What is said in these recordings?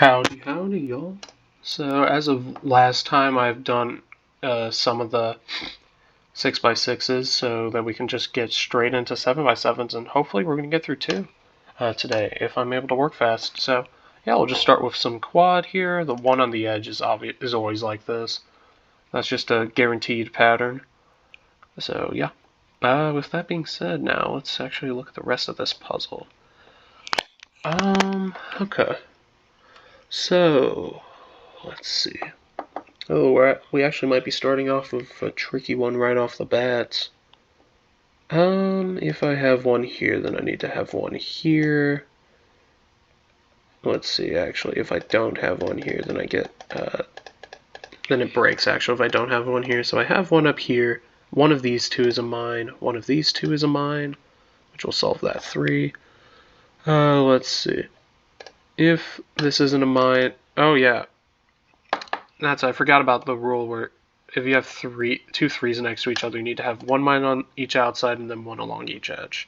Howdy, y'all. So, as of last time, I've done some of the 6x6s so that we can just get straight into 7x7s, and hopefully we're going to get through two today if I'm able to work fast. So, yeah, we'll just start with some quad here. The one on the edge is always like this. That's just a guaranteed pattern. So, yeah. With that being said, now let's actually look at the rest of this puzzle. Okay. So, let's see. Oh, we actually might be starting off with a tricky one right off the bat. If I have one here, then I need to have one here. Let's see, actually, if I don't have one here, then then it breaks, actually, if I don't have one here. So I have one up here. One of these two is a mine. One of these two is a mine, which will solve that 3. Let's see. If this isn't a mine... Oh, yeah. I forgot about the rule where if you have two threes next to each other, you need to have one mine on each outside and then one along each edge.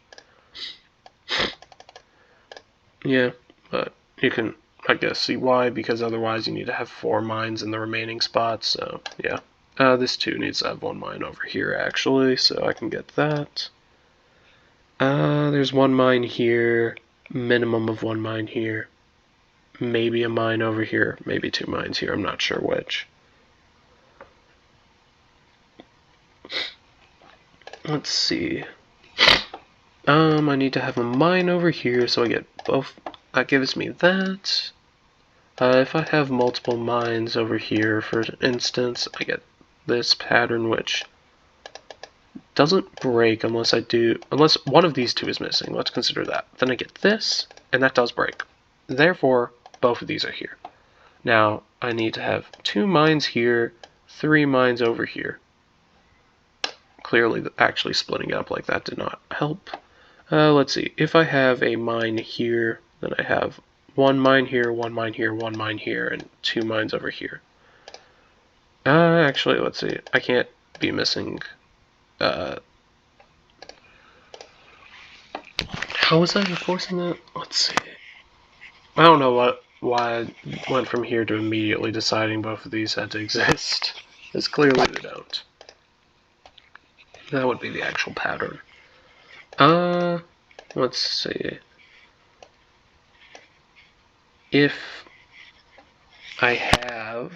Yeah, but you can, I guess, see why, because otherwise you need to have 4 mines in the remaining spots, so yeah. This 2 needs to have 1 mine over here, actually, so I can get that. There's 1 mine here, minimum of 1 mine here. Maybe a mine over here, maybe 2 mines here, I'm not sure which. Let's see. I need to have a mine over here, so I get both. That gives me that. If I have multiple mines over here, for instance, I get this pattern, which doesn't break unless one of these two is missing. Let's consider that. Then I get this, and that does break. Therefore, both of these are here. Now, I need to have 2 mines here, 3 mines over here. Clearly, actually splitting it up like that did not help. Let's see. If I have a mine here, then I have 1 mine here, 1 mine here, 1 mine here, and 2 mines over here. Actually, let's see. I can't be missing... How was I enforcing that? Let's see. I don't know why I went from here to immediately deciding both of these had to exist. Because clearly they don't. That would be the actual pattern. Let's see. If I have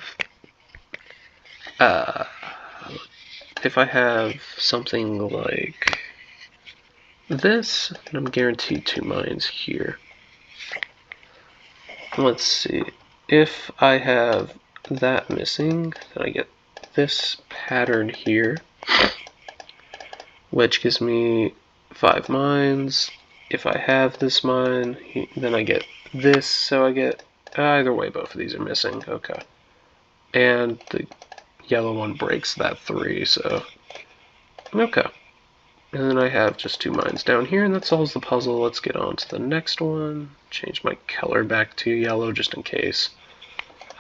something like this, I'm guaranteed 2 mines here. Let's see. If I have that missing, then I get this pattern here, which gives me 5 mines. If I have this mine, then I get this, so I get... Either way, both of these are missing. Okay. And the yellow one breaks that 3, so... Okay. And then I have just 2 mines down here, and that solves the puzzle. Let's get on to the next one. Change my color back to yellow just in case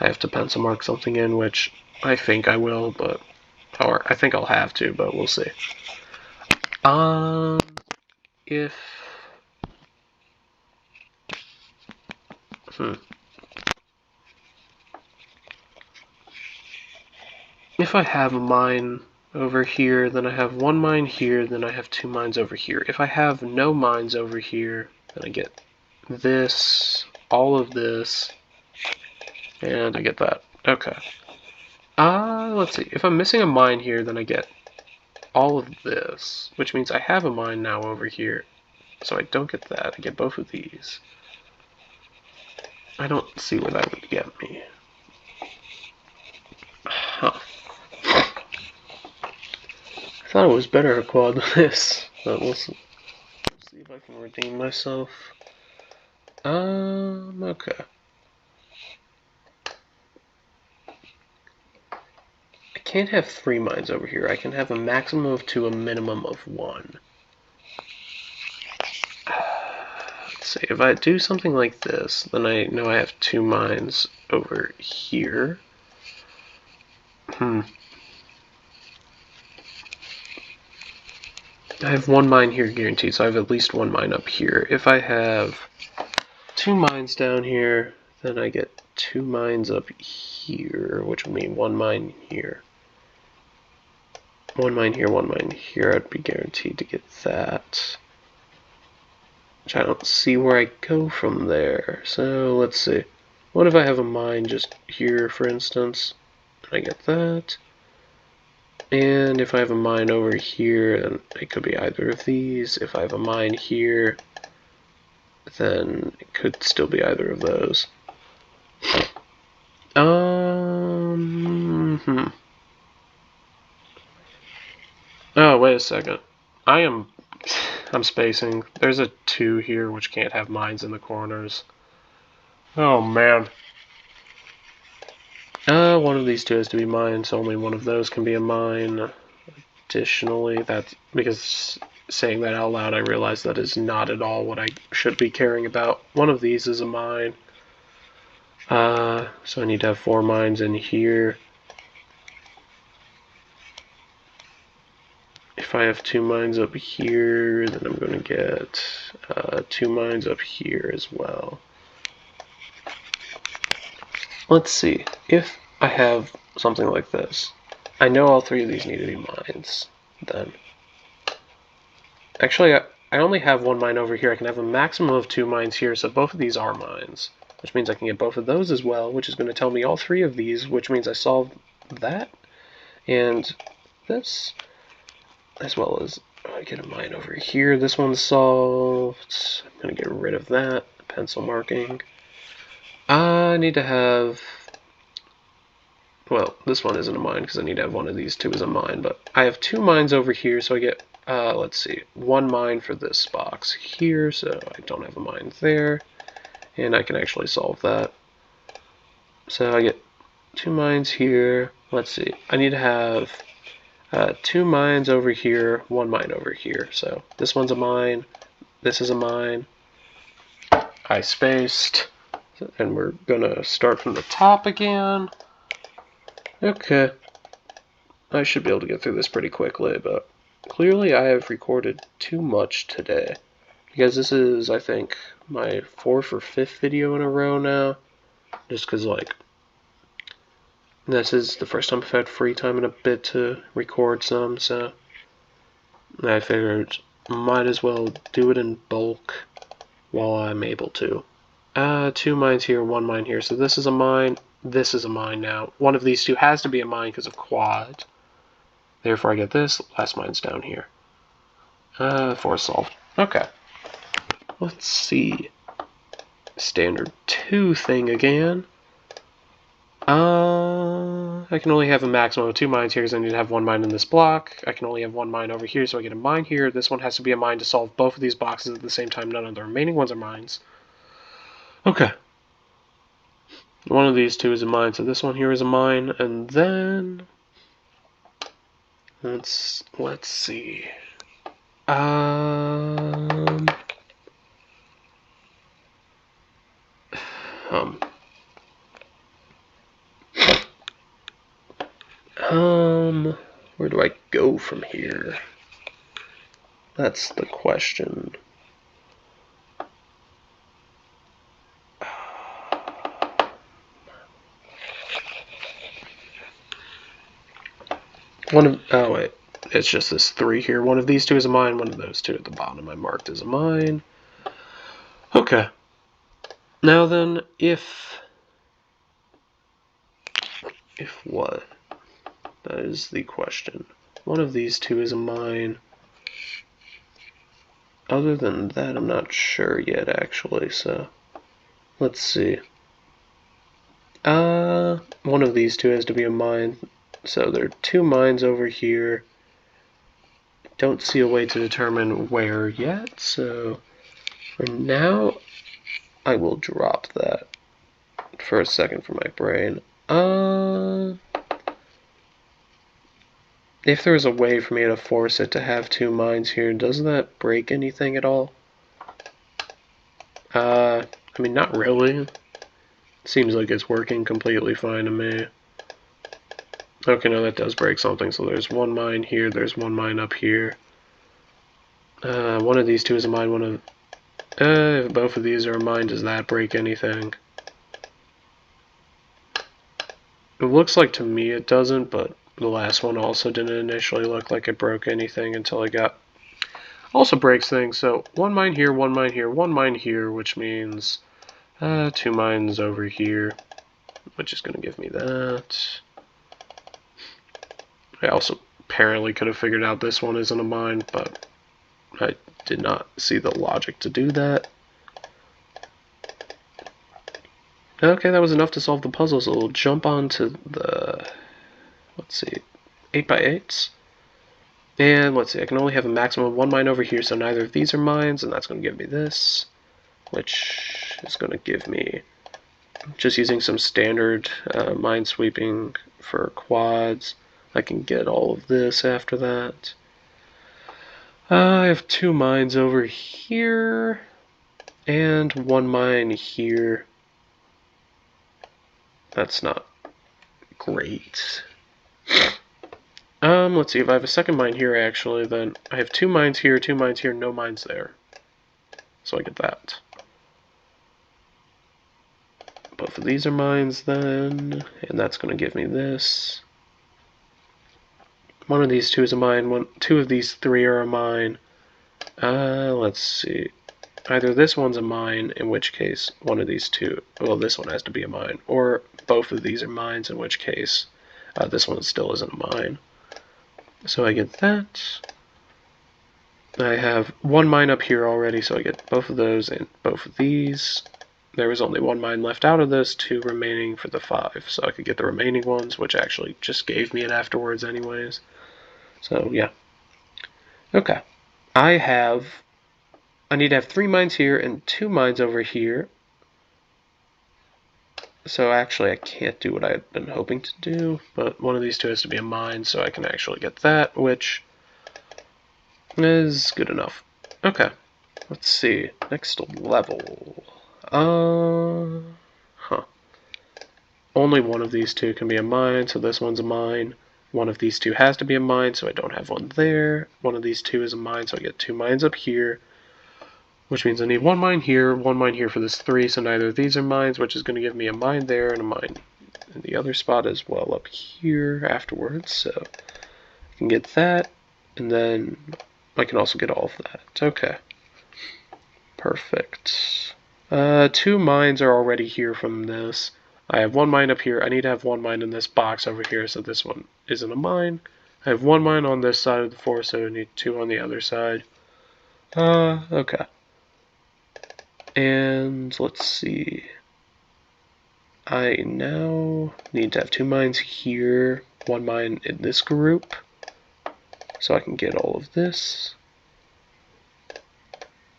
I have to pencil mark something in, which I think I will, or I think I'll have to, but we'll see. If I have a mine over here, then I have 1 mine here, then I have 2 mines over here. If I have no mines over here, then I get this, all of this, and I get that. Okay. Let's see. If I'm missing a mine here, then I get all of this, which means I have a mine now over here. So I don't get that. I get both of these. I don't see where that would get me. Huh. I thought it was better a quad than this, but we'll see if I can redeem myself. Okay. I can't have 3 mines over here. I can have a maximum of 2, a minimum of 1. Let's see, if I do something like this, then I know I have 2 mines over here. I have 1 mine here guaranteed, so I have at least 1 mine up here. If I have 2 mines down here, then I get 2 mines up here, which would mean 1 mine here. 1 mine here, 1 mine here, I'd be guaranteed to get that. Which I don't see where I go from there. So let's see. What if I have a mine just here, for instance? I get that. And if I have a mine over here, then it could be either of these. If I have a mine here, then it could still be either of those. Oh, wait a second. I'm spacing. There's a 2 here, which can't have mines in the corners. Oh, man. One of these 2 has to be mine, so only one of those can be a mine. Additionally, that's because saying that out loud, I realize that is not at all what I should be caring about. One of these is a mine. So I need to have 4 mines in here. If I have 2 mines up here, then I'm going to get 2 mines up here as well. Let's see. If I have something like this, I know all 3 of these need to be mines, then. Actually, I only have 1 mine over here. I can have a maximum of 2 mines here, so both of these are mines. Which means I can get both of those as well, which is going to tell me all 3 of these, which means I solved that. And this, as well as I get a mine over here. This one's solved. I'm going to get rid of that. Pencil marking. I need to have... Well, this one isn't a mine because I need to have one of these 2 as a mine, but I have 2 mines over here, so I get, let's see, 1 mine for this box here, so I don't have a mine there, and I can actually solve that. So I get 2 mines here. Let's see, I need to have 2 mines over here, 1 mine over here, so this one's a mine, this is a mine. I spaced, and we're gonna start from the top again. Okay, I should be able to get through this pretty quickly, but clearly I have recorded too much today, because this is, I think, my 4th or 5th video in a row now, just because, like, this is the first time I've had free time in a bit to record some, so I figured might as well do it in bulk while I'm able to. 2 mines here, 1 mine here, so this is a mine. This is a mine now. One of these 2 has to be a mine because of quad. Therefore I get this. Last mine's down here. 4 solved. Okay. Let's see. Standard 2 thing again. I can only have a maximum of 2 mines here because I need to have 1 mine in this block. I can only have 1 mine over here, so I get a mine here. This one has to be a mine to solve both of these boxes at the same time. None of the remaining ones are mines. Okay. One of these 2 is a mine, so this one here is a mine, and then let's see. Where do I go from here? That's the question. Oh wait, it's just this 3 here. One of these 2 is a mine, one of those 2 at the bottom I marked as a mine. Okay. Now then, if what? That is the question. One of these 2 is a mine. Other than that, I'm not sure yet, actually, so let's see. One of these 2 has to be a mine, so there are 2 mines over here. Don't see a way to determine where yet, so for now, I will drop that for a second for my brain. If there was a way for me to force it to have 2 mines here, does that break anything at all? I mean, not really. Seems like it's working completely fine to me. Okay, no, that does break something. So there's 1 mine here, there's 1 mine up here. One of these 2 is a mine, one of... if both of these are a mine, does that break anything? It looks like to me it doesn't, but the last one also didn't initially look like it broke anything until I got... Also breaks things, so one mine here, one mine here, one mine here, which means 2 mines over here, which is going to give me that. I also apparently could have figured out this one isn't a mine, but I did not see the logic to do that. Okay, that was enough to solve the puzzle, so we'll jump on to the, let's see, 8x8s. And let's see, I can only have a maximum of 1 mine over here, so neither of these are mines, and that's going to give me this, which is going to give me, just using some standard mine sweeping for quads, I can get all of this after that. I have 2 mines over here, and 1 mine here. That's not great. Let's see, if I have a second mine here, actually, then I have 2 mines here, 2 mines here, no mines there. So I get that. Both of these are mines, then, and that's going to give me this. One of these two is a mine, 2 of these 3 are a mine. Let's see. Either this one's a mine, in which case one of these two, well, this one has to be a mine, or both of these are mines, in which case this one still isn't a mine. So I get that. I have 1 mine up here already, so I get both of those and both of these. There was only 1 mine left out of this, 2 remaining for the 5, so I could get the remaining ones, which actually just gave me it afterwards anyways. So yeah. Okay. I need to have 3 mines here and 2 mines over here. So actually I can't do what I had been hoping to do, but one of these two has to be a mine, so I can actually get that, which is good enough. Okay, let's see. Next level. Only one of these two can be a mine, so this one's a mine. One of these two has to be a mine, so I don't have one there. One of these two is a mine, so I get 2 mines up here. Which means I need 1 mine here for this 3, so neither of these are mines, which is going to give me a mine there and a mine in the other spot as well up here afterwards. So I can get that, and then I can also get all of that. Okay. Perfect. 2 mines are already here from this. I have 1 mine up here. I need to have 1 mine in this box over here, so this one isn't a mine. I have 1 mine on this side of the forest, so I need 2 on the other side. Okay. And let's see. I now need to have 2 mines here, 1 mine in this group, so I can get all of this.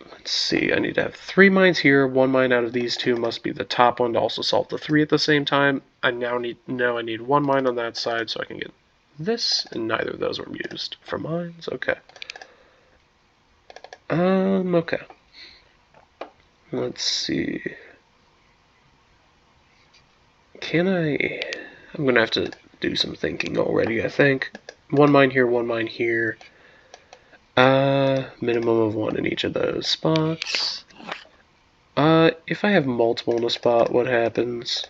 Let's see, I need to have 3 mines here, 1 mine out of these 2 must be the top one to also solve the 3 at the same time. I now need 1 mine on that side so I can get this, and neither of those were used for mines. Okay. Okay. Let's see. I'm gonna have to do some thinking already, I think. 1 mine here, 1 mine here. Minimum of 1 in each of those spots. If I have multiple in a spot, what happens?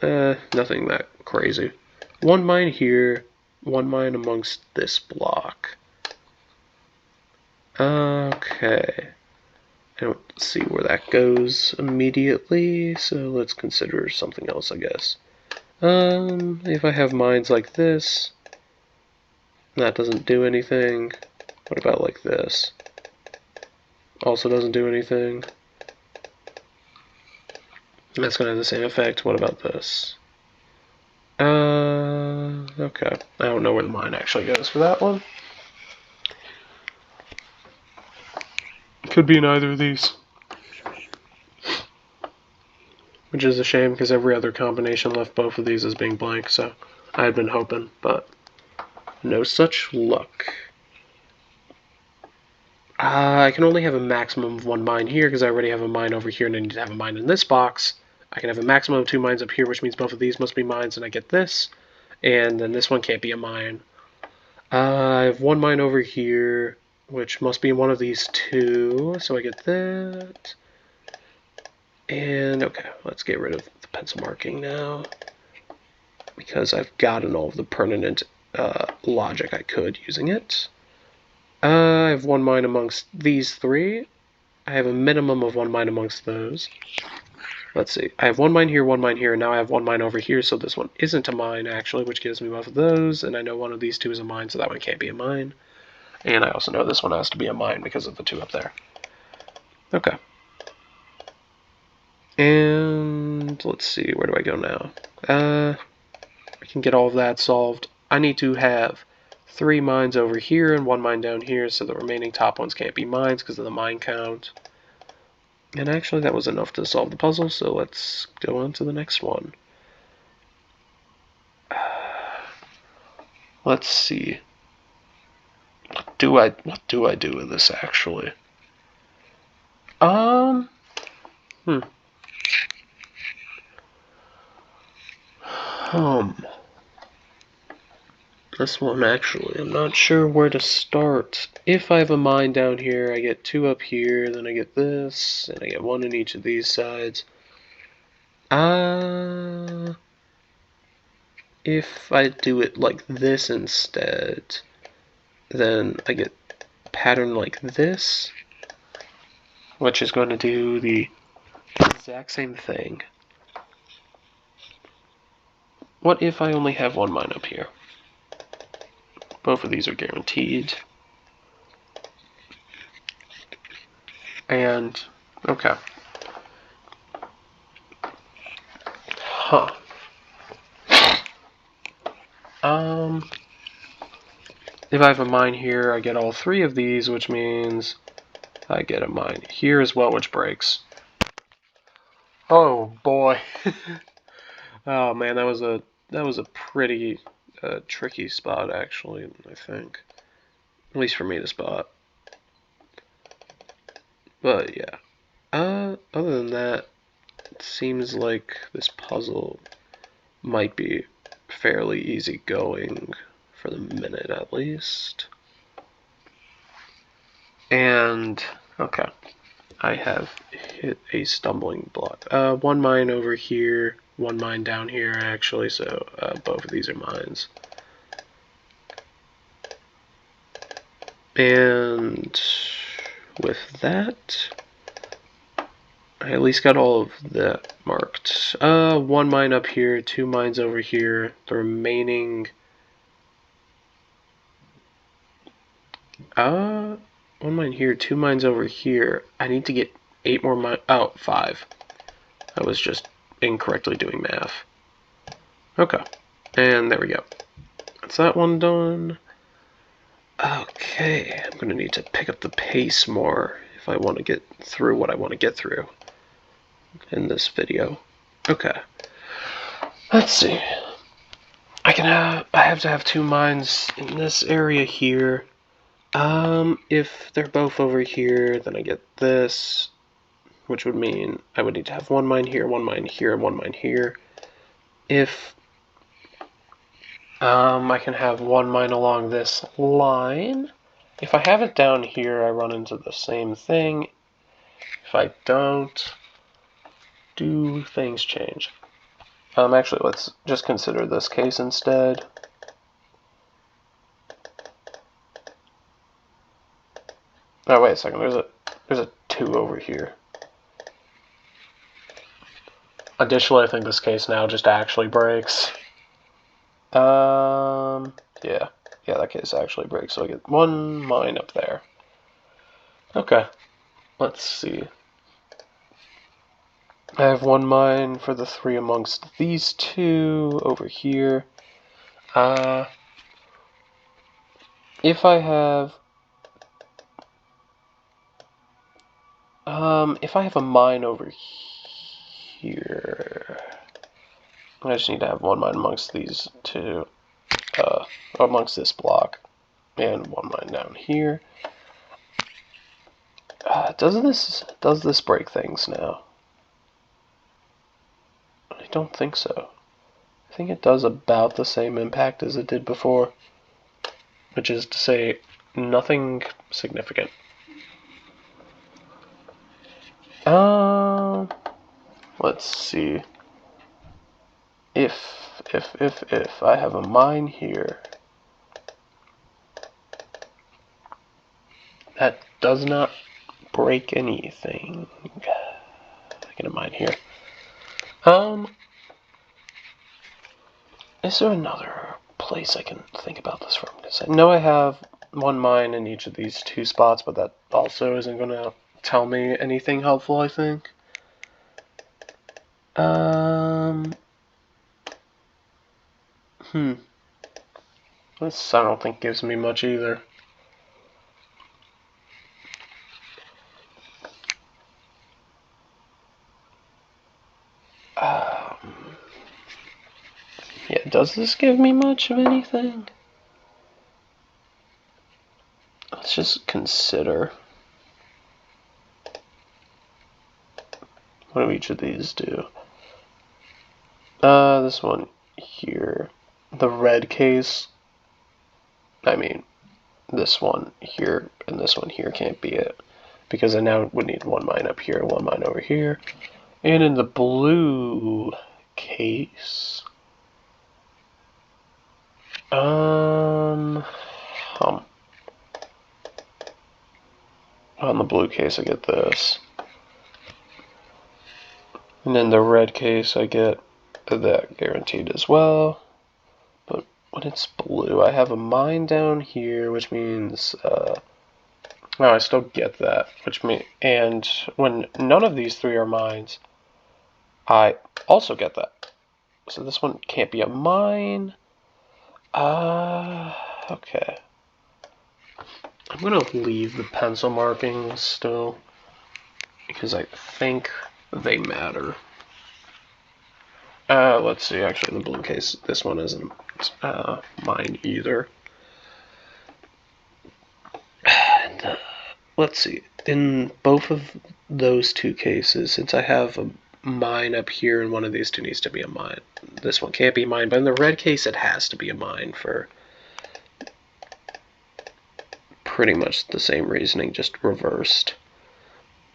Nothing that crazy. 1 mine here, 1 mine amongst this block. Okay. I don't see where that goes immediately, so let's consider something else, I guess. If I have mines like this, that doesn't do anything. What about like this? Also doesn't do anything. That's going to have the same effect. What about this? Okay. I don't know where the mine actually goes for that one. Could be in either of these. Which is a shame because every other combination left both of these as being blank, so I had been hoping, but no such luck. I can only have a maximum of 1 mine here because I already have a mine over here and I need to have a mine in this box. I can have a maximum of 2 mines up here, which means both of these must be mines, and I get this. And then this one can't be a mine. I have 1 mine over here, which must be one of these 2, so I get that. And okay, let's get rid of the pencil marking now, because I've gotten all of the pertinent logic I could using it. I have one mine amongst these three. I have a minimum of one mine amongst those. Let's see. I have one mine here, and now I have one mine over here, so this one isn't a mine, actually, which gives me both of those, and I know one of these two is a mine, so that one can't be a mine. And I also know this one has to be a mine because of the two up there. Okay. And let's see, where do I go now? I can get all of that solved. I need to have 3 mines over here and 1 mine down here, so the remaining top ones can't be mines because of the mine count. And actually that was enough to solve the puzzle, so let's go on to the next one. Let's see. What do I do with this actually? Hmm. This one actually, I'm not sure where to start. If I have a mine down here, I get 2 up here, then I get this, and I get 1 in each of these sides. If I do it like this instead, then I get a pattern like this, which is going to do the exact same thing. What if I only have 1 mine up here? Both of these are guaranteed. And, okay. Huh. If I have a mine here, I get all 3 of these, which means I get a mine here as well, which breaks. Oh boy. Oh man, that was a pretty tricky spot actually, I think. At least for me to spot. But yeah. Other than that, it seems like this puzzle might be fairly easy going for the minute at least. And okay, I have hit a stumbling block. 1 mine over here, 1 mine down here actually, so both of these are mines. And with that, I at least got all of that marked. 1 mine up here, 2 mines over here. The remaining 1 mine here, 2 mines over here. I need to get 8 more mines. Oh, 5. I was just incorrectly doing math. Okay, and there we go. That's that one done. Okay, I'm gonna need to pick up the pace more if I want to get through what I want to get through in this video. Okay, let's see. I have to have 2 mines in this area here. If they're both over here, then I get this, which would mean I would need to have 1 mine here, 1 mine here, 1 mine here. If I can have 1 mine along this line. If I have it down here, I run into the same thing. If I don't, do things change? Actually, let's just consider this case instead. Oh, wait a second. There's a 2 over here. Additionally, I think this case now just actually breaks. Yeah, that case actually breaks. So I get 1 mine up there. Okay, let's see. I have 1 mine for the 3 amongst these 2 over here. If I have a mine over here, I just need to have 1 mine amongst these 2, amongst this block, and 1 mine down here. Does this break things now? I don't think so. I think it does about the same impact as it did before, which is to say, nothing significant. let's see. If I have a mine here that does not break anything, I get a mine here. Is there another place I can think about this from? Because I know I have one mine in each of these two spots, but that also isn't going to tell me anything helpful, I think. This I don't think gives me much either. Yeah, does this give me much of anything? Let's just consider. What do each of these do? This one here. The red case. I mean, this one here and this one here can't be it. Because I now would need one mine up here and one mine over here. And in the blue case... On the blue case I get this. And in the red case I get that guaranteed as well. But when it's blue, I have a mine down here, which means, no, I still get that, and when none of these three are mines, I also get that. So this one can't be a mine. Okay. I'm gonna leave the pencil markings still, because I think they matter. Let's see, actually in the blue case, this one isn't mine either. And, let's see, in both of those two cases, since I have a mine up here and one of these two needs to be a mine, this one can't be mine, but in the red case it has to be a mine for pretty much the same reasoning, just reversed.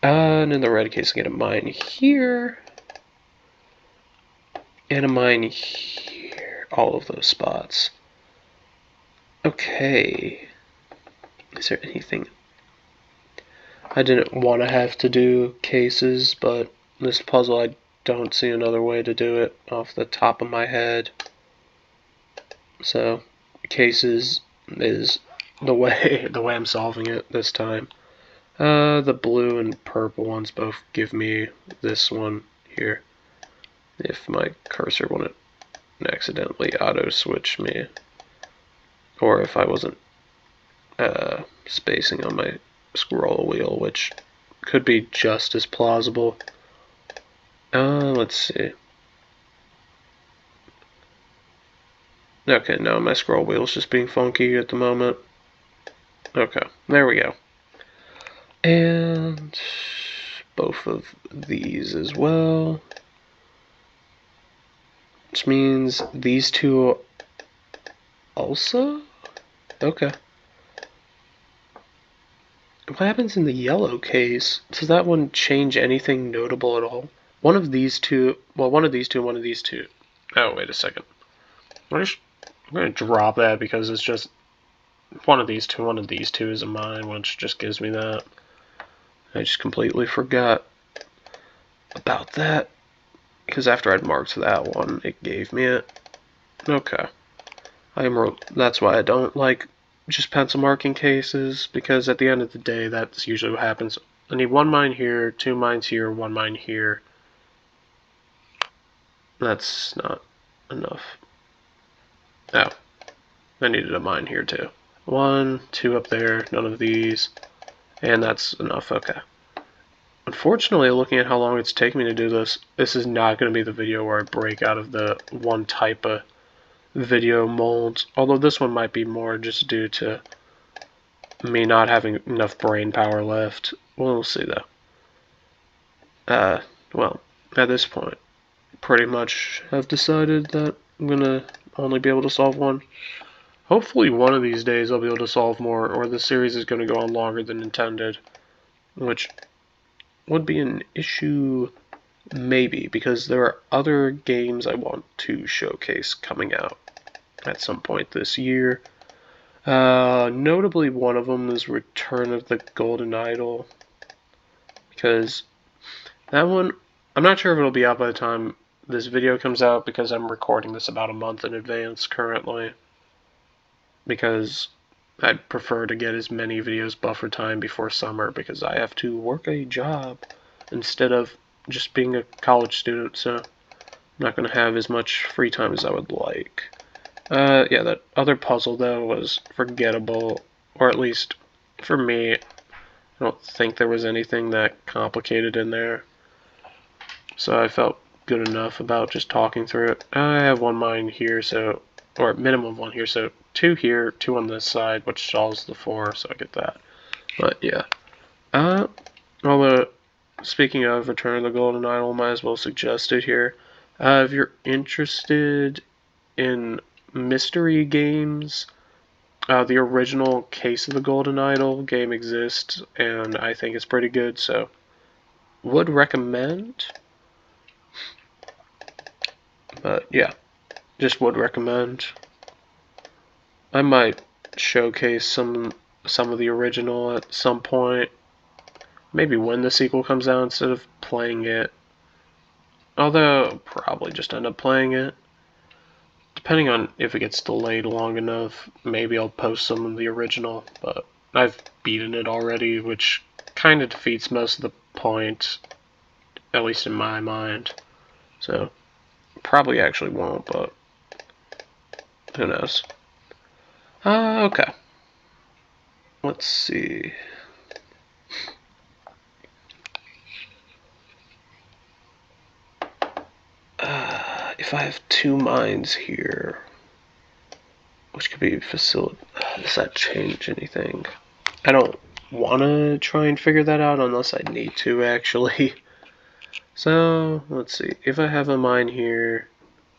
And in the red case I get a mine here, and a mine here, all of those spots. Okay, is there anything? I didn't want to have to do cases, but this puzzle I don't see another way to do it off the top of my head. So cases is the way I'm solving it this time. The blue and purple ones both give me this one here. If my cursor wouldn't accidentally auto switch me, or if I wasn't spacing on my scroll wheel, which could be just as plausible. Let's see. Okay, no, my scroll wheel's just being funky at the moment. Okay, there we go. And both of these as well. Which means these two also? Okay. What happens in the yellow case? Does that one change anything notable at all? One of these two, well, one of these two, one of these two. Oh, wait a second. I'm going to drop that because it's just one of these two is a mine, which just gives me that. I just completely forgot about that because after I'd marked that one, it gave me it. Okay. That's why I don't like just pencil marking cases, because at the end of the day, that's usually what happens. I need one mine here, two mines here, one mine here. That's not enough. Oh, I needed a mine here too. One, two up there, none of these, and that's enough. Okay. Unfortunately, looking at how long it's taken me to do this, this is not going to be the video where I break out of the one type of video molds, although this one might be more just due to me not having enough brain power left. We'll see though. Well, at this point, pretty much have decided that I'm gonna only be able to solve one. Hopefully one of these days I'll be able to solve more, or the series is going to go on longer than intended, which would be an issue Maybe, because there are other games I want to showcase coming out at some point this year. Notably, one of them is Return of the Golden Idol, because that one, I'm not sure if it'll be out by the time this video comes out, because I'm recording this about a month in advance currently, because I'd prefer to get as many videos buffer time before summer, because I have to work a job instead of just being a college student, so I'm not going to have as much free time as I would like. Yeah, that other puzzle, though, was forgettable, or at least for me. I don't think there was anything that complicated in there, so I felt good enough about just talking through it. I have one mine here, so, or minimum one here, so 2 here, 2 on this side, which solves the 4, so I get that. But yeah. Although, speaking of Return of the Golden Idol, might as well suggest it here. If you're interested in mystery games, the original Case of the Golden Idol game exists, and I think it's pretty good, so would recommend. But yeah, just would recommend. I might showcase some of the original at some point. Maybe when the sequel comes out instead of playing it. Although, I'll probably just end up playing it. Depending on if it gets delayed long enough, maybe I'll post some of the original, but I've beaten it already, which kind of defeats most of the point, at least in my mind. So, probably actually won't, but who knows. Okay. Let's see. If I have 2 mines here, which could be facility, does that change anything? I don't want to try and figure that out unless I need to, actually. So, let's see. If I have a mine here,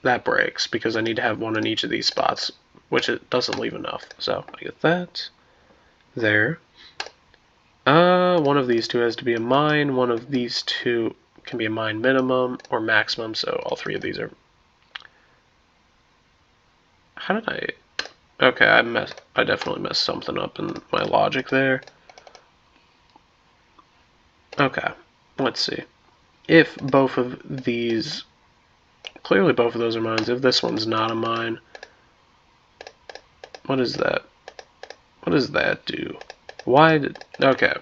that breaks because I need to have one in each of these spots, which it doesn't leave enough. So, I get that. There. One of these 2 has to be a mine. One of these 2 can be a mine minimum or maximum, so all 3 of these are... How did I... Okay, I definitely messed something up in my logic there. Okay, let's see. If both of these... Clearly both of those are mines. If this one's not a mine... What is that? What does that do? Why did... Okay,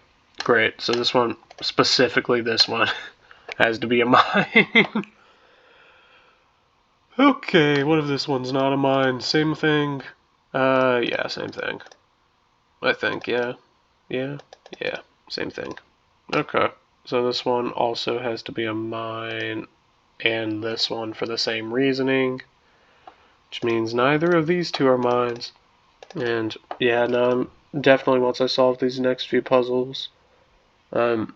great. So this one, specifically this one, has to be a mine. Okay, what if this one's not a mine? Same thing? Yeah, same thing. I think, yeah. Yeah, same thing. Okay, so this one also has to be a mine, and this one for the same reasoning, which means neither of these 2 are mines. And yeah, no, definitely once I solve these next few puzzles, I'm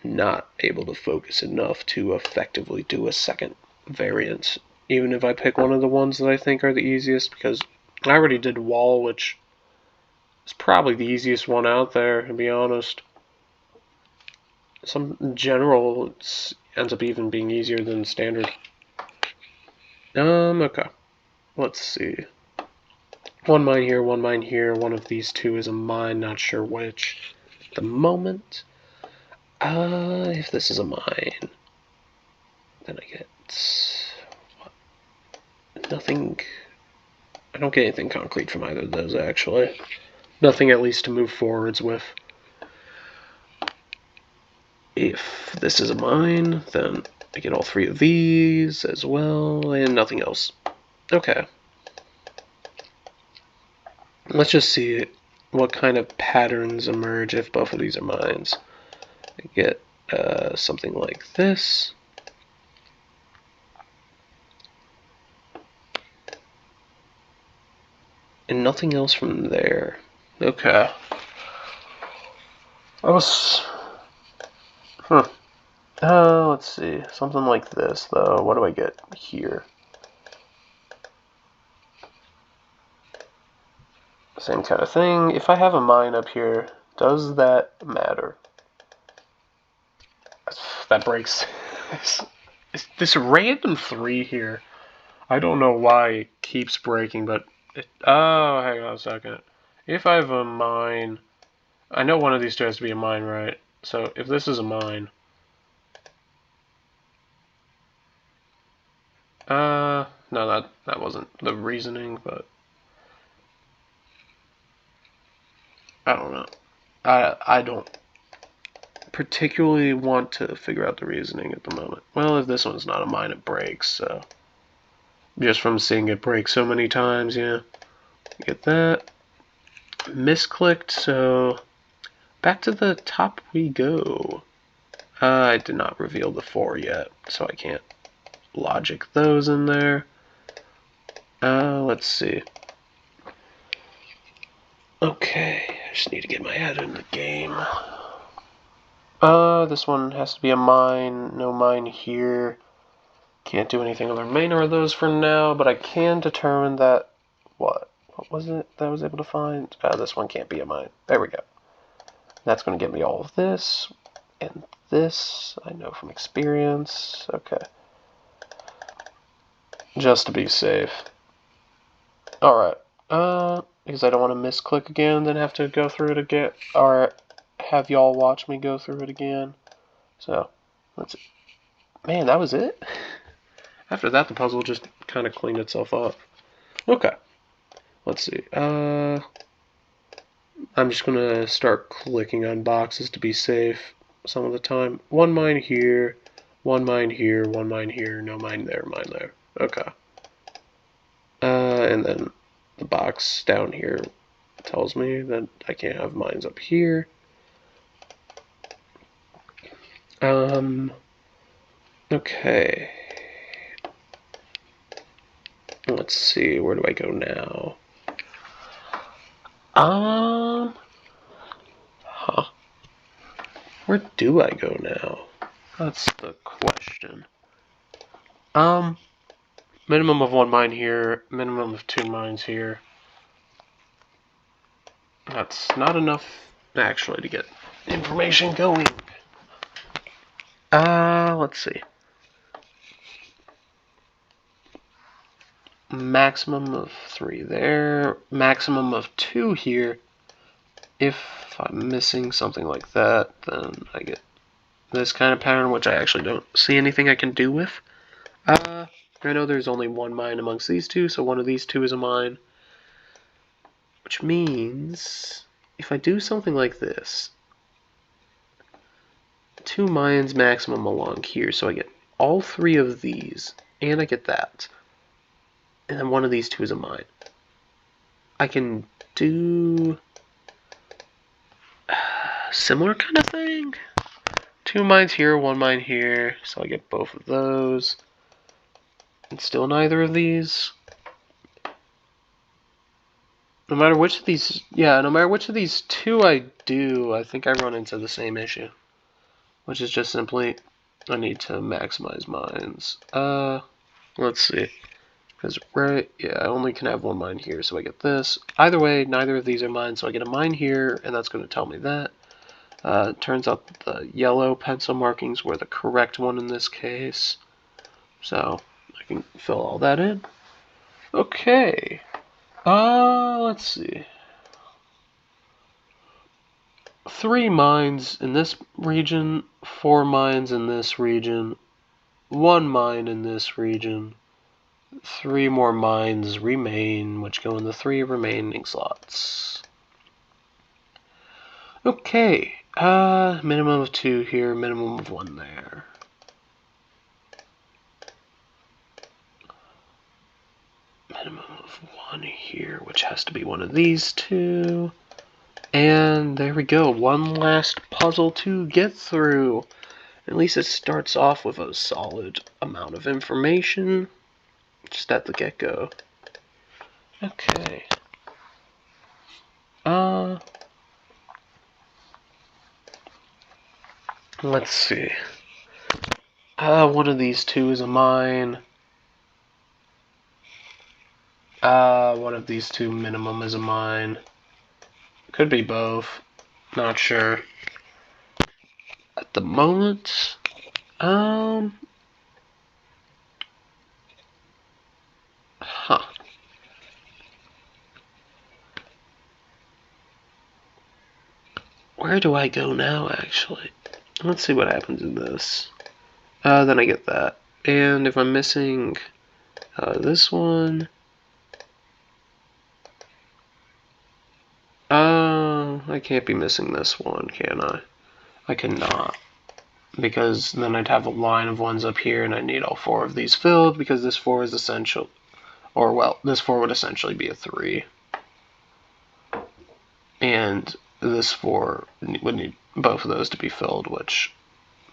not able to focus enough to effectively do a second variant, even if I pick one of the ones that I think are the easiest, because I already did wall, which is probably the easiest one out there, to be honest. Some general ends up even being easier than standard. Okay. Let's see. 1 mine here, 1 mine here. One of these 2 is a mine, not sure which at the moment. If this is a mine, then I get... What? Nothing... I don't get anything concrete from either of those, actually. Nothing at least to move forwards with. If this is a mine, then I get all 3 of these as well, and nothing else. Okay. Let's just see what kind of patterns emerge if both of these are mines. I get something like this. And nothing else from there. Okay. I was... let's see. Something like this, though. What do I get here? Same kind of thing. If I have a mine up here, does that matter? That breaks. This random 3 here, I don't know why it keeps breaking, but oh, hang on a second. If I have a mine, I know one of these two has to be a mine, right? So if this is a mine, no, that wasn't the reasoning, but I don't know. I don't particularly want to figure out the reasoning at the moment. Well, if this one's not a mine, it breaks, so just from seeing it break so many times, yeah. Get that. Misclicked, so back to the top we go. I did not reveal the 4 yet, so I can't logic those in there. Let's see. Okay, I just need to get my head in the game. This one has to be a mine. No mine here. Can't do anything on the remainder of those for now, but I can determine that... What was it that I was able to find? This one can't be a mine. There we go. That's going to get me all of this. And this, I know from experience. Okay. Just to be safe. Alright. Because I don't want to misclick again, then have to go through it again. Or have y'all watch me go through it again. So, let's... Man, that was it? After that, the puzzle just kind of cleaned itself up. Okay. Let's see. I'm just going to start clicking on boxes to be safe some of the time. One mine here, one mine here, one mine here, no mine there, mine there. Okay. And then the box down here tells me that I can't have mines up here. Okay. Let's see, where do I go now? Huh. Where do I go now? That's the question. Minimum of 1 mine here, minimum of 2 mines here. That's not enough, actually, to get information going. Let's see. Maximum of 3 there, maximum of 2 here. If I'm missing something like that, then I get this kind of pattern, which I actually don't see anything I can do with. I know there's only 1 mine amongst these two, so one of these two is a mine. Which means, if I do something like this, 2 mines maximum along here, so I get all 3 of these, and I get that. And then one of these two is a mine. I can do a similar kind of thing. 2 mines here, 1 mine here, so I get both of those. And still neither of these. No matter which of these, no matter which of these 2 I do, I think I run into the same issue. Which is just simply, I need to maximize mines. Let's see. Because, right, yeah, I only can have 1 mine here, so I get this. Either way, neither of these are mine, so I get a mine here, and that's going to tell me that. Turns out the yellow pencil markings were the correct one in this case. So, I can fill all that in. Okay. Let's see. 3 mines in this region, 4 mines in this region, 1 mine in this region, 3 more mines remain, which go in the 3 remaining slots. Okay, minimum of 2 here, minimum of 1 there. Minimum of 1 here, which has to be one of these 2. And there we go, one last puzzle to get through. At least it starts off with a solid amount of information, just at the get-go. Okay. Let's see. One of these 2 is a mine. One of these 2 minimum is a mine. Could be both. Not sure. At the moment, where do I go now, actually? Let's see what happens in this. Then I get that. And if I'm missing this one... I can't be missing this one, can I? I cannot. Because then I'd have a line of ones up here, and I need all 4 of these filled, because this 4 is essential. Or, well, this 4 would essentially be a 3. And this 4 would need both of those to be filled, which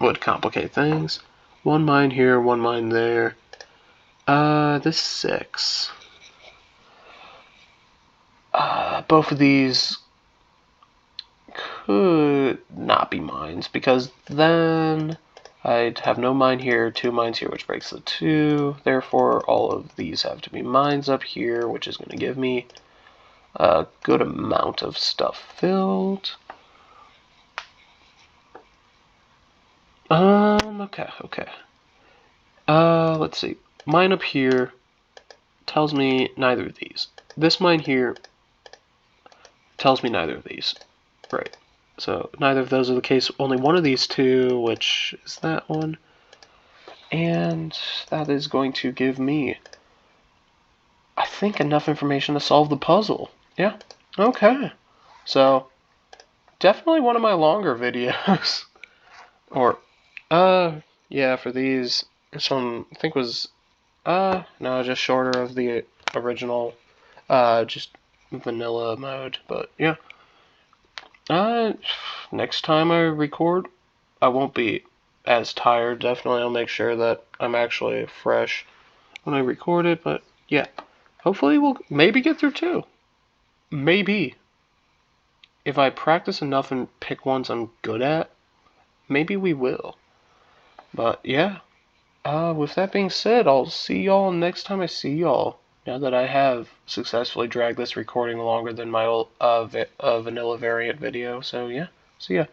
would complicate things. 1 mine here, 1 mine there. This 6. Both of these could not be mines, because then I'd have no mine here, 2 mines here, which breaks the 2. Therefore, all of these have to be mines up here, which is going to give me a good amount of stuff filled. Okay. Let's see. Mine up here tells me neither of these. This mine here tells me neither of these. Right. So neither of those are the case. Only one of these 2, which is that one. And that is going to give me, I think, enough information to solve the puzzle. Yeah. Okay. So, definitely one of my longer videos. Or, yeah, for these, some, I think was, no, just shorter of the original, just vanilla mode, but yeah. Next time I record, I won't be as tired. Definitely I'll make sure that I'm actually fresh when I record it, but yeah. Hopefully we'll maybe get through 2. Maybe. If I practice enough and pick ones I'm good at, maybe we will. But yeah. With that being said, I'll see y'all next time I see y'all. Now that I have successfully dragged this recording longer than my old vanilla variant video. So yeah, see ya.